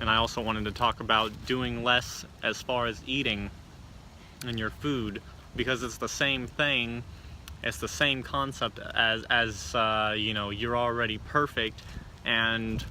And I also wanted to talk about doing less as far as eating and your food, because it's the same thing. It's the same concept as you know, you're already perfect, and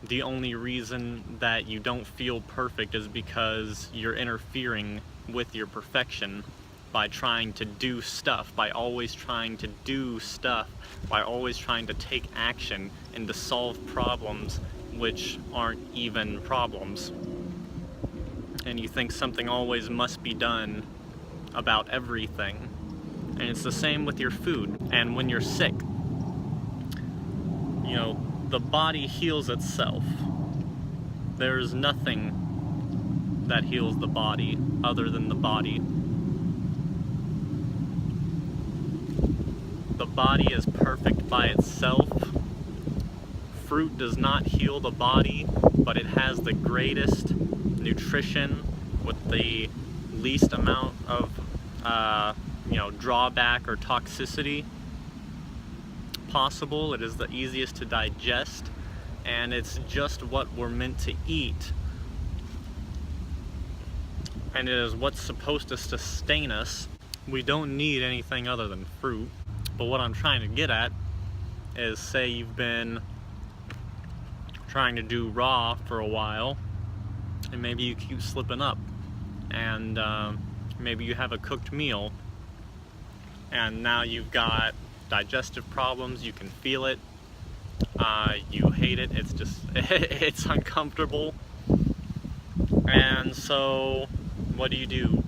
the only reason that you don't feel perfect is because you're interfering with your perfection by trying to do stuff, by always trying to do stuff, by always trying to take action and to solve problems which aren't even problems. And you think something always must be done about everything. And it's the same with your food. And when you're sick, you know, the body heals itself. There's nothing that heals the body other than the body. The body is perfect by itself. Fruit does not heal the body, but it has the greatest nutrition with the least amount of you know, drawback or toxicity possible. It is the easiest to digest, and it's just what we're meant to eat, and it is what's supposed to sustain us. We don't need anything other than fruit. But what I'm trying to get at is, say you've been trying to do raw for a while, and maybe you keep slipping up, and maybe you have a cooked meal, and now you've got digestive problems. You can feel it, you hate it, it's just it's uncomfortable. And so what do?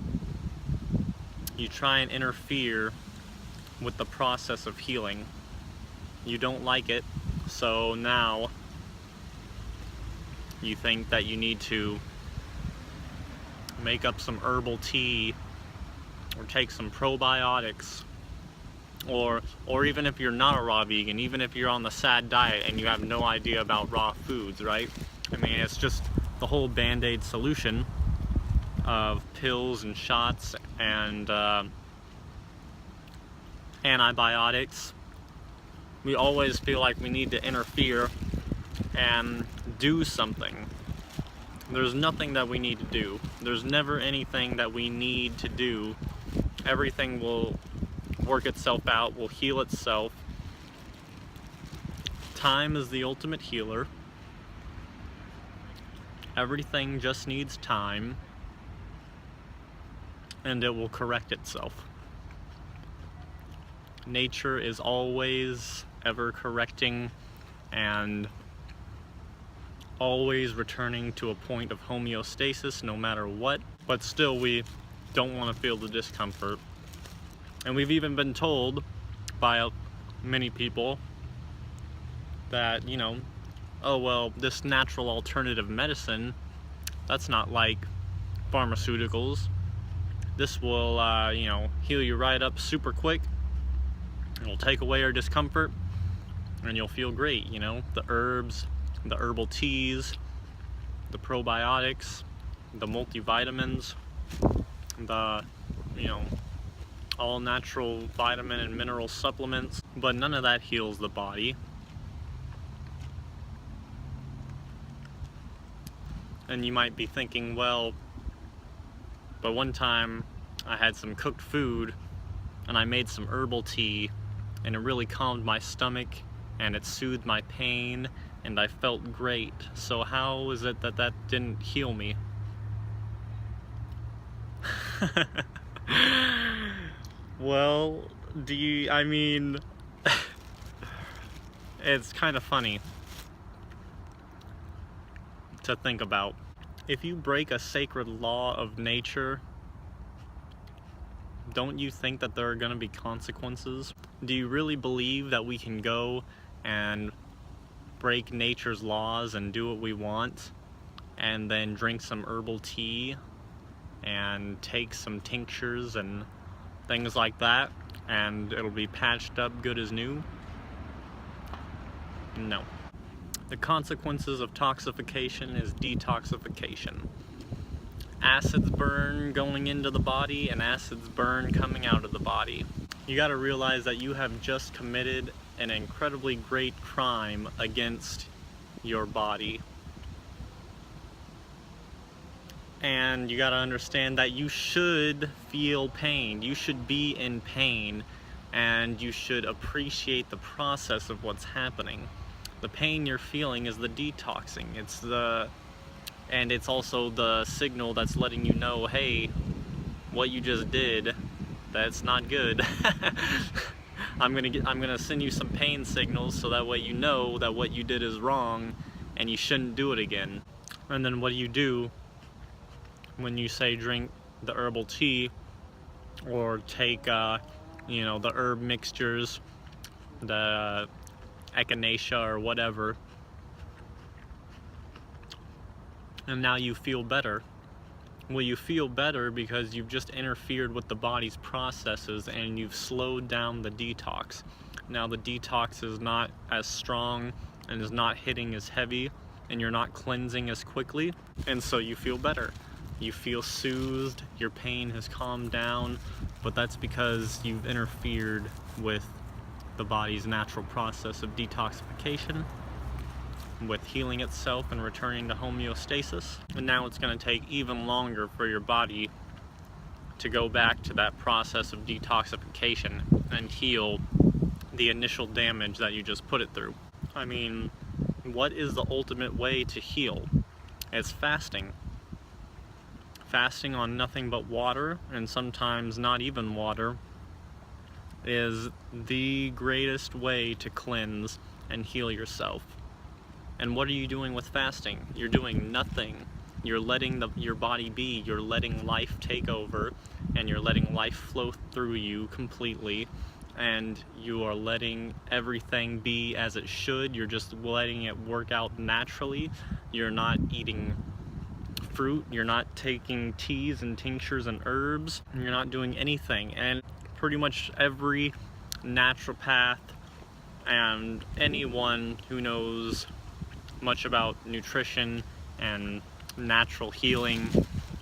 You try and interfere with the process of healing. You don't like it, so now you think that you need to make up some herbal tea or take some probiotics, or even if you're not a raw vegan, even if you're on the SAD diet and you have no idea about raw foods, right? I mean, it's just the whole Band-Aid solution of pills and shots and antibiotics. We always feel like we need to interfere and do something. There's nothing that we need to do. There's never anything that we need to do. Everything will work itself out, will heal itself. Time is the ultimate healer. Everything just needs time, and it will correct itself. Nature is always ever correcting and always returning to a point of homeostasis no matter what, but still we don't want to feel the discomfort. And we've even been told by many people that, you know, oh well, this natural alternative medicine, that's not like pharmaceuticals. This will you know, heal you right up super quick. It'll take away our discomfort and you'll feel great. You know, the herbs, the herbal teas, the probiotics, the multivitamins, the, you know, all natural vitamin and mineral supplements, but none of that heals the body. And you might be thinking, well, but one time I had some cooked food and I made some herbal tea and it really calmed my stomach and it soothed my pain and I felt great. So how is it that that didn't heal me? Well, I mean, it's kind of funny to think about. If you break a sacred law of nature, don't you think that there are going to be consequences? Do you really believe that we can go and break nature's laws and do what we want and then drink some herbal tea and take some tinctures and things like that and it'll be patched up good as new? No. The consequences of toxification is detoxification. Acids burn going into the body and acids burn coming out of the body. You got to realize that you have just committed an incredibly great crime against your body. And you gotta understand that you should feel pain. You should be in pain, and you should appreciate the process of what's happening. The pain you're feeling is the detoxing. And it's also the signal that's letting you know, hey, what you just did, that's not good. I'm gonna send you some pain signals so that way you know that what you did is wrong and you shouldn't do it again. And then what do you do when you say drink the herbal tea or take you know, the herb mixtures, the echinacea or whatever, and now you feel better? Well, you feel better because you've just interfered with the body's processes and you've slowed down the detox. Now the detox is not as strong and is not hitting as heavy, and you're not cleansing as quickly, and so you feel better. You feel soothed, your pain has calmed down, but that's because you've interfered with the body's natural process of detoxification, with healing itself and returning to homeostasis. And now it's going to take even longer for your body to go back to that process of detoxification and heal the initial damage that you just put it through. I mean, what is the ultimate way to heal? It's fasting. Fasting on nothing but water, and sometimes not even water, is the greatest way to cleanse and heal yourself. And what are you doing with fasting? You're doing nothing. You're letting your body be. You're letting life take over, and you're letting life flow through you completely, and you are letting everything be as it should. You're just letting it work out naturally. You're not eating fruit, you're not taking teas and tinctures and herbs, you're not doing anything. And pretty much every naturopath and anyone who knows much about nutrition and natural healing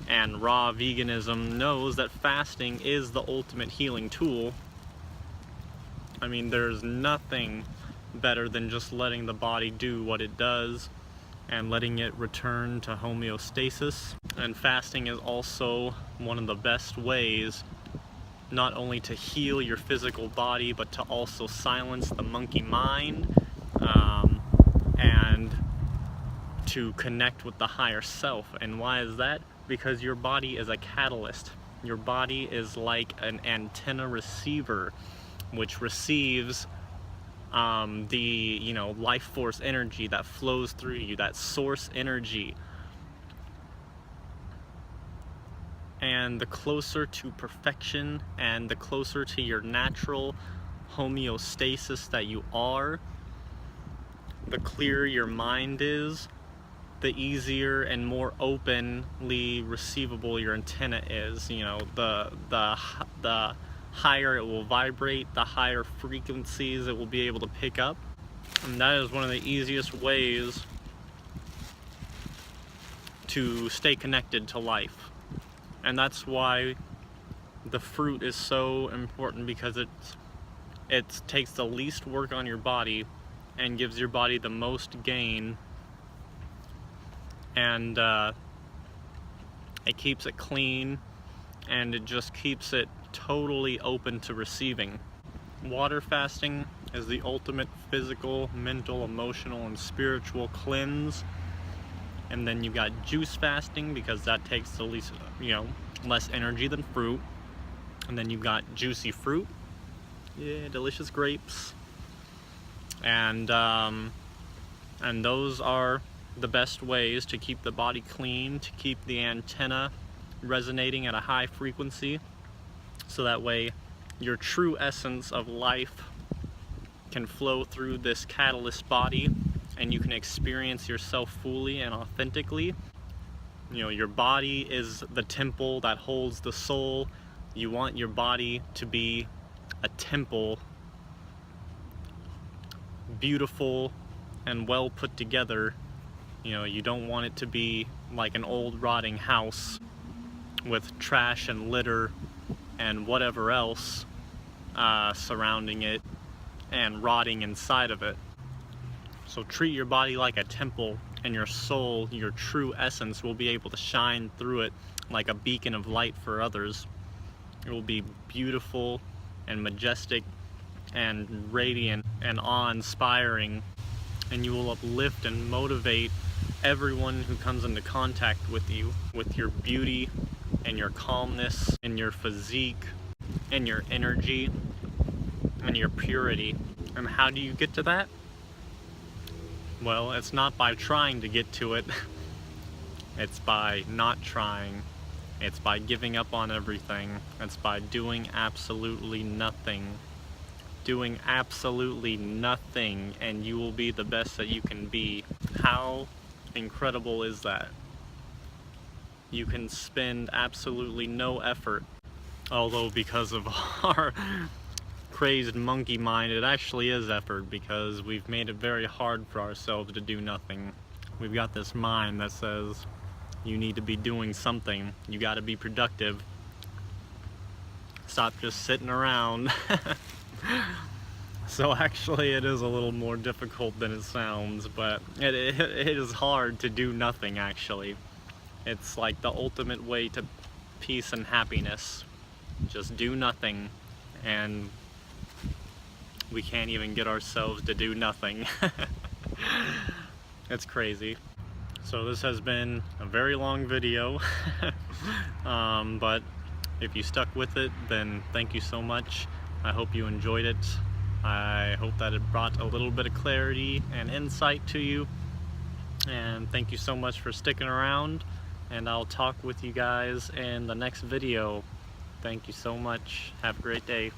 and raw veganism knows that fasting is the ultimate healing tool. I mean, there's nothing better than just letting the body do what it does and letting it return to homeostasis. And fasting is also one of the best ways not only to heal your physical body, but to also silence the monkey mind, and to connect with the higher self. And why is that? Because your body is a catalyst. Your body is like an antenna receiver, which receives the, you know, life force energy that flows through you, that source energy. And the closer to perfection and the closer to your natural homeostasis that you are, the clearer your mind is, the easier and more openly receivable your antenna is. You know, the higher it will vibrate, the higher frequencies it will be able to pick up. And that is one of the easiest ways to stay connected to life. And that's why the fruit is so important, because it takes the least work on your body and gives your body the most gain, and it keeps it clean, and it just keeps it totally open to receiving. Water fasting is the ultimate physical, mental, emotional, and spiritual cleanse. And then you got juice fasting, because that takes the least, you know, less energy than fruit. And then you've got juicy fruit, yeah, delicious grapes, and those are the best ways to keep the body clean, to keep the antenna resonating at a high frequency, so that way your true essence of life can flow through this catalyst body, and you can experience yourself fully and authentically. You know, your body is the temple that holds the soul. You want your body to be a temple, beautiful and well put together. You know, you don't want it to be like an old rotting house with trash and litter and whatever else surrounding it and rotting inside of it. So treat your body like a temple and your soul, your true essence, will be able to shine through it like a beacon of light for others. It will be beautiful and majestic and radiant and awe-inspiring, and you will uplift and motivate everyone who comes into contact with you, with your beauty and your calmness and your physique and your energy and your purity. And how do you get to that? Well, it's not by trying to get to it. It's by not trying. It's by giving up on everything. It's by doing absolutely nothing. Doing absolutely nothing, and you will be the best that you can be. How incredible is that? You can spend absolutely no effort. Although because of our crazed monkey mind, it actually is effort, because we've made it very hard for ourselves to do nothing. We've got this mind that says you need to be doing something, you got to be productive, stop just sitting around. So actually it is a little more difficult than it sounds, but it is hard to do nothing. Actually, it's like the ultimate way to peace and happiness. Just do nothing, and we can't even get ourselves to do nothing. It's crazy. So this has been a very long video, but if you stuck with it, then thank you so much. I hope you enjoyed it. I hope that it brought a little bit of clarity and insight to you, and thank you so much for sticking around, and I'll talk with you guys in the next video. Thank you so much. Have a great day.